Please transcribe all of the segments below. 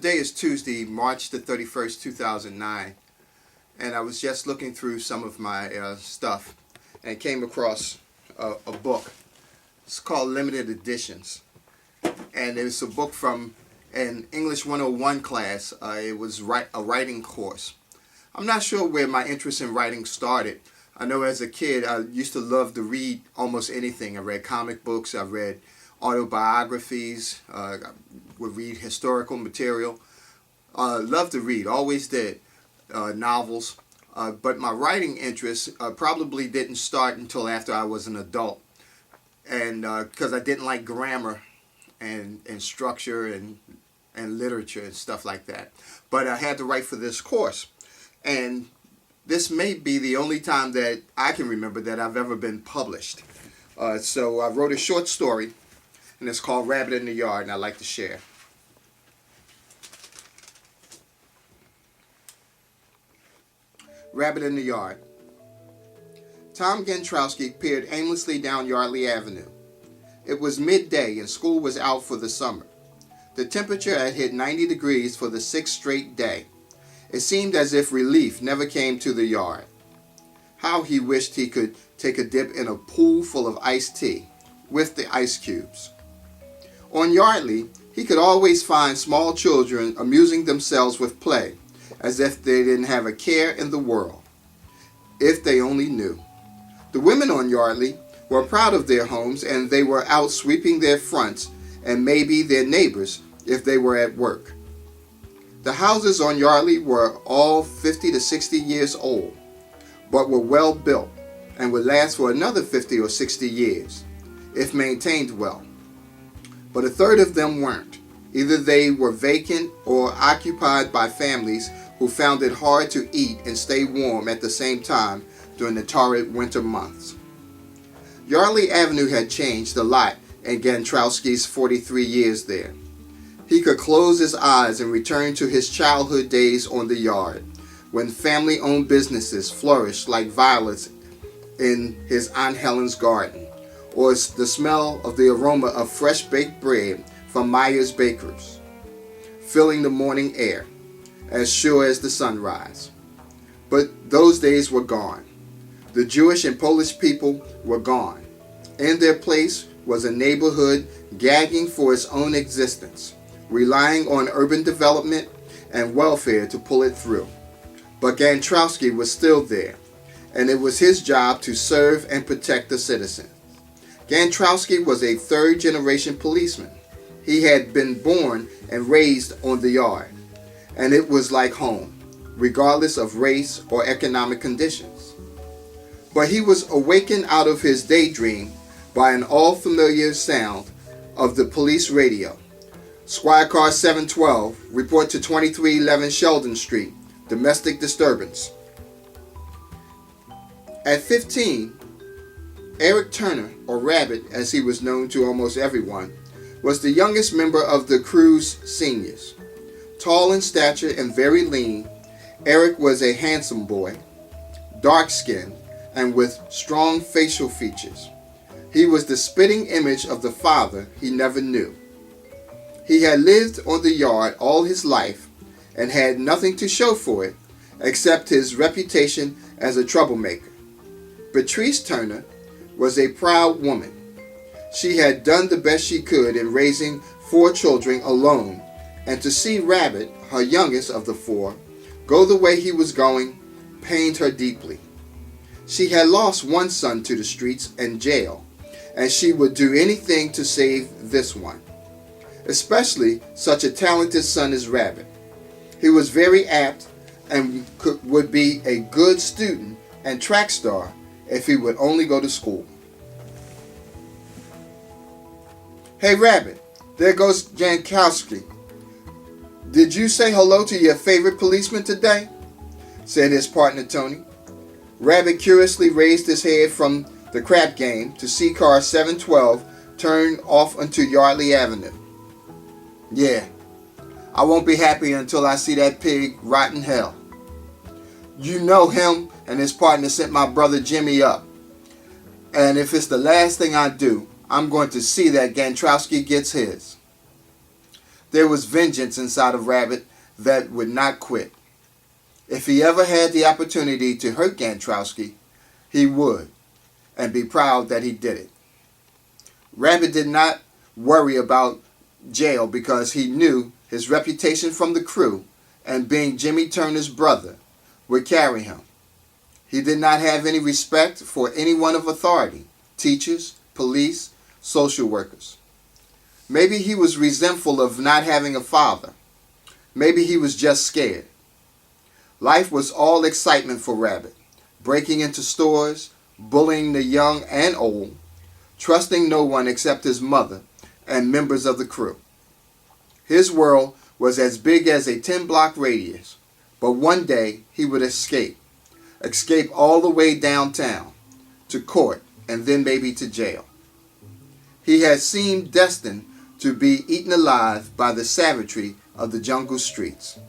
Today is Tuesday, March the 31st, 2009, and I was just looking through some of my stuff and came across a book. It's called Limited Editions, and it's a book from an English 101 class. It was a writing course. I'm not sure where my interest in writing started. I know as a kid I used to love to read almost anything. I read comic books, I read autobiographies, I would read historical material. Loved to read, always did, novels. But my writing interest probably didn't start until after I was an adult. And because I didn't like grammar and structure and literature and stuff like that. But I had to write for this course. And this may be the only time that I can remember that I've ever been published. So I wrote a short story, and it's called Rabbit in the Yard, and I'd like to share. Rabbit in the Yard. Tom Gentrowski peered aimlessly down Yardley Avenue. It was midday and school was out for the summer. The temperature had hit 90 degrees for the sixth straight day. It seemed as if relief never came to the yard. How he wished he could take a dip in a pool full of iced tea, with the ice cubes. On Yardley, he could always find small children amusing themselves with play, as if they didn't have a care in the world. If they only knew. The women on Yardley were proud of their homes, and they were out sweeping their fronts and maybe their neighbors if they were at work. The houses on Yardley were all 50 to 60 years old, but were well built and would last for another 50 or 60 years, if maintained well. But a third of them weren't. Either they were vacant or occupied by families who found it hard to eat and stay warm at the same time during the torrid winter months. Yardley Avenue had changed a lot in Gentrowski's 43 years there. He could close his eyes and return to his childhood days on the yard, when family-owned businesses flourished like violets in his Aunt Helen's garden, or the smell of the aroma of fresh baked bread from Meyer's Bakers, filling the morning air, as sure as the sunrise. But those days were gone. The Jewish and Polish people were gone. In their place was a neighborhood gagging for its own existence, relying on urban development and welfare to pull it through. But Gentrowski was still there, and it was his job to serve and protect the citizens. Gentrowski was a third-generation policeman. He had been born and raised on the yard, and it was like home, regardless of race or economic conditions. But he was awakened out of his daydream by an all-familiar sound of the police radio. Squad Car 712, report to 2311 Sheldon Street, domestic disturbance. At 15, Eric Turner, or Rabbit as he was known to almost everyone, was the youngest member of the crew's seniors. Tall in stature and very lean, Eric was a handsome boy, dark-skinned, and with strong facial features. He was the spitting image of the father he never knew. He had lived on the yard all his life and had nothing to show for it except his reputation as a troublemaker. Patrice Turner was a proud woman. She had done the best she could in raising 4 children alone, and to see Rabbit, her youngest of the 4, go the way he was going pained her deeply. She had lost one son to the streets and jail, and she would do anything to save this one, especially such a talented son as Rabbit. He was very apt and would be a good student and track star if he would only go to school. "Hey Rabbit, there goes Gentrowski. Did you say hello to your favorite policeman today?" said his partner Tony. Rabbit curiously raised his head from the crap game to see car 712 turn off onto Yardley Avenue. "Yeah, I won't be happy until I see that pig rot in hell. You know him and his partner sent my brother Jimmy up. And if it's the last thing I do, I'm going to see that Gentrowski gets his." There was vengeance inside of Rabbit that would not quit. If he ever had the opportunity to hurt Gantrowski, he would, and be proud that he did it. Rabbit did not worry about jail because he knew his reputation from the crew and being Jimmy Turner's brother would carry him. He did not have any respect for anyone of authority, teachers, police, social workers. Maybe he was resentful of not having a father. Maybe he was just scared. Life was all excitement for Rabbit, breaking into stores, bullying the young and old, trusting no one except his mother and members of the crew. His world was as big as a 10-block radius, but one day he would escape all the way downtown, to court, and then maybe to jail. He had seemed destined to be eaten alive by the savagery of the jungle streets.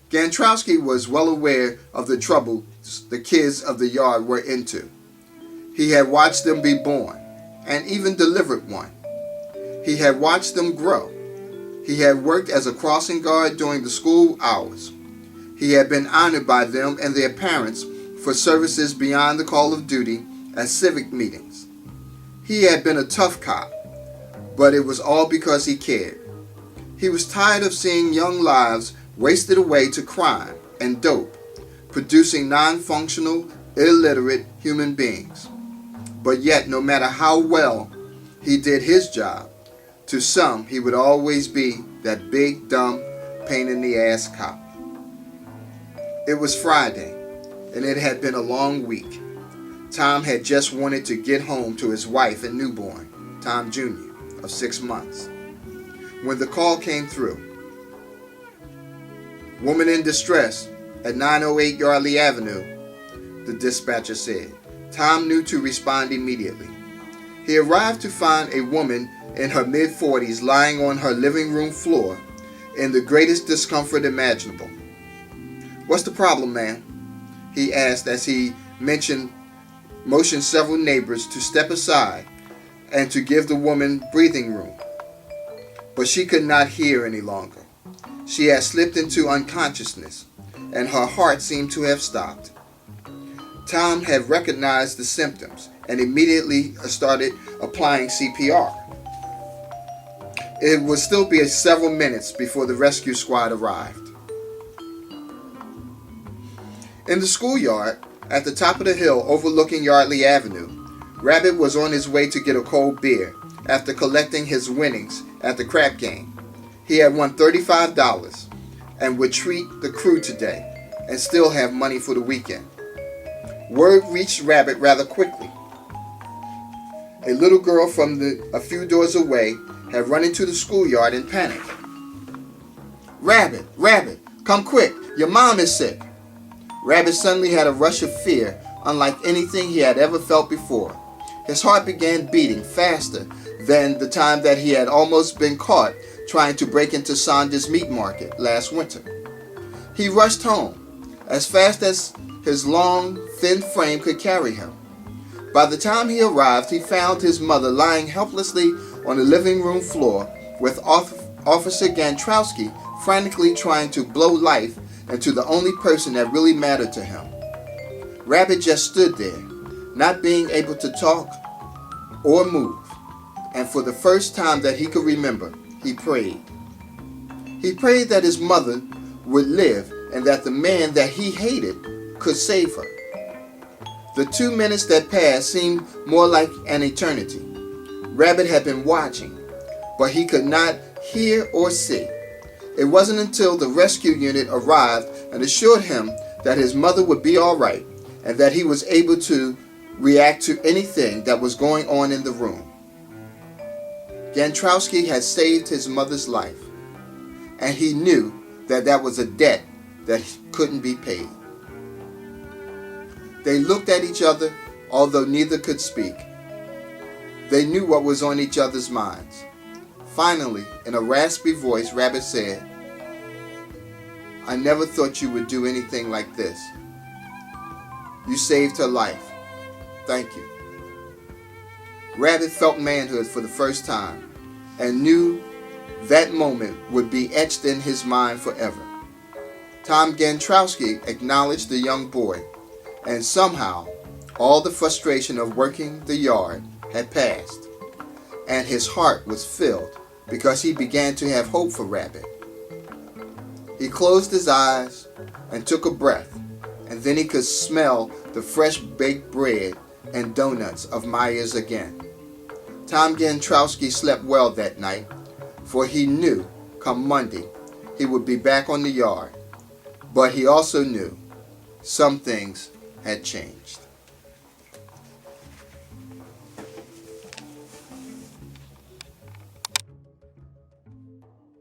Gantrowski was well aware of the trouble the kids of the yard were into. He had watched them be born, and even delivered one. He had watched them grow. He had worked as a crossing guard during the school hours. He had been honored by them and their parents for services beyond the call of duty at civic meetings. He had been a tough cop, but it was all because he cared. He was tired of seeing young lives wasted away to crime and dope, producing non-functional, illiterate human beings. But yet, no matter how well he did his job, to some he would always be that big, dumb, pain-in-the-ass cop. It was Friday, and it had been a long week. Tom had just wanted to get home to his wife and newborn, Tom Jr., of 6 months, when the call came through. "Woman in distress at 908 Yardley Avenue," the dispatcher said. Tom knew to respond immediately. He arrived to find a woman in her mid-40s lying on her living room floor in the greatest discomfort imaginable. "What's the problem, ma'am?" he asked as he motioned several neighbors to step aside and to give the woman breathing room. But she could not hear any longer. She had slipped into unconsciousness, and her heart seemed to have stopped. Tom had recognized the symptoms and immediately started applying CPR. It would still be several minutes before the rescue squad arrived. In the schoolyard, at the top of the hill overlooking Yardley Avenue, Rabbit was on his way to get a cold beer after collecting his winnings at the crap game. He had won $35 and would treat the crew today and still have money for the weekend. Word reached Rabbit rather quickly. A little girl from a few doors away had run into the schoolyard in panic. "Rabbit, Rabbit, come quick, your mom is sick." Rabbit suddenly had a rush of fear unlike anything he had ever felt before. His heart began beating faster than the time that he had almost been caught trying to break into Saunders Meat Market last winter. He rushed home as fast as his long, thin frame could carry him. By the time he arrived, he found his mother lying helplessly on the living room floor with Officer Gantrowski frantically trying to blow life into the only person that really mattered to him. Rabbit just stood there, not being able to talk or move, and for the first time that he could remember, he prayed. He prayed that his mother would live and that the man that he hated could save her. The 2 minutes that passed seemed more like an eternity. Rabbit had been watching, but he could not hear or see. It wasn't until the rescue unit arrived and assured him that his mother would be all right and that he was able to react to anything that was going on in the room. Gantrowski had saved his mother's life, and he knew that that was a debt that couldn't be paid. They looked at each other, although neither could speak. They knew what was on each other's minds. Finally, in a raspy voice, Rabbit said, "I never thought you would do anything like this. You saved her life. Thank you." Rabbit felt manhood for the first time, and knew that moment would be etched in his mind forever. Tom Gantrowski acknowledged the young boy, and somehow all the frustration of working the yard had passed, and his heart was filled because he began to have hope for Rabbit. He closed his eyes and took a breath, and then he could smell the fresh baked bread and donuts of Myers again. Tom Gantrowski slept well that night, for he knew come Monday he would be back on the yard. But he also knew some things had changed.